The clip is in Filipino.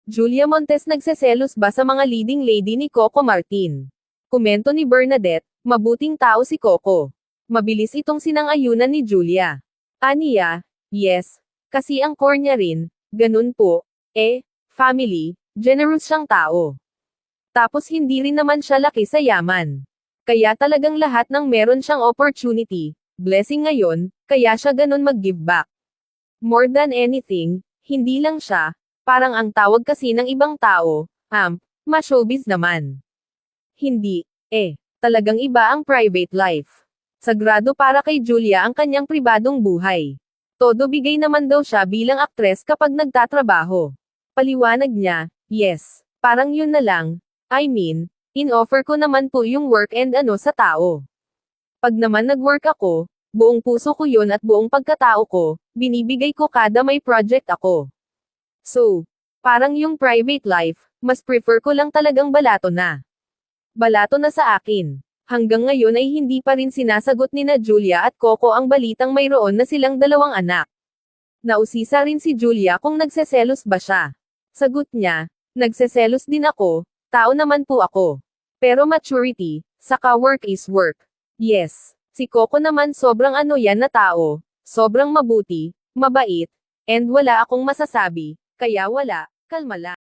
Julia Montes nagseselos ba sa mga leading lady ni Coco Martin? Komento ni Bernadette, mabuting tao si Coco. Mabilis itong sinang-ayunan ni Julia. Aniya, yes. Kasi ang core niya rin, ganun po. Family, generous siyang tao. Tapos hindi rin naman siya laki sa yaman. Kaya talagang lahat ng meron siyang opportunity, blessing ngayon, kaya siya ganun mag-give back. More than anything, hindi lang siya, parang ang tawag kasi ng ibang tao, ma-showbiz naman. Hindi, talagang iba ang private life. Sagrado para kay Julia ang kanyang pribadong buhay. Todo bigay naman daw siya bilang aktres kapag nagtatrabaho. Paliwanag niya, yes, parang yun na lang, in-offer ko naman po yung work and ano sa tao. Pag naman nag-work ako, buong puso ko yun at buong pagkatao ko, binibigay ko kada may project ako. So, parang yung private life, mas prefer ko lang talagang balato na. Balato na sa akin. Hanggang ngayon ay hindi pa rin sinasagot ni na Julia at Coco ang balitang mayroon na silang 2 anak. Nausisa rin si Julia kung nagseselos ba siya. Sagot niya, nagseselos din ako, tao naman po ako. Pero maturity, saka work is work. Yes, si Coco naman sobrang ano yan na tao, sobrang mabuti, mabait, and wala akong masasabi, kaya wala, kalma lang.